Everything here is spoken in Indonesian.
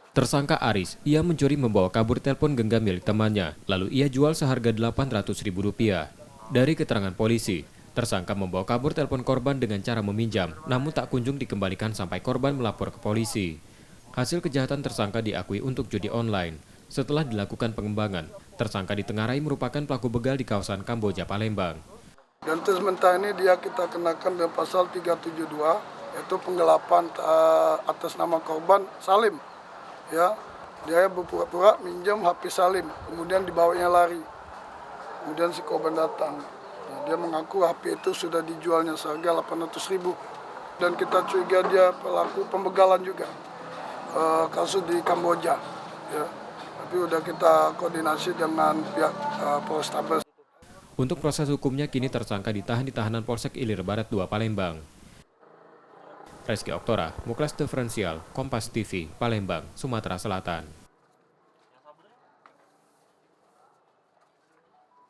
Tersangka Aris, ia mencuri membawa kabur telepon genggam milik temannya, lalu ia jual seharga Rp800.000. Dari keterangan polisi, tersangka membawa kabur telepon korban dengan cara meminjam, namun tak kunjung dikembalikan sampai korban melapor ke polisi. Hasil kejahatan tersangka diakui untuk judi online. Setelah dilakukan pengembangan, tersangka ditengarai merupakan pelaku begal di kawasan Kamboja, Palembang. Dan sementara ini kita kenakan dengan pasal 372, yaitu penggelapan atas nama korban Salim. Ya, dia berpura-pura minjam HP Salim, kemudian dibawanya lari. Kemudian si korban datang. Nah, dia mengaku HP itu sudah dijualnya seharga Rp800.000. Dan kita curiga dia pelaku pembegalan juga. Kasus di Kamboja. Ya. Tapi udah kita koordinasi dengan pihak Polrestabes. Untuk proses hukumnya kini tersangka ditahan di tahanan Polsek Ilir Barat 2 Palembang. Reski Oktora, Muklas Diferensial, Kompas TV, Palembang, Sumatera Selatan.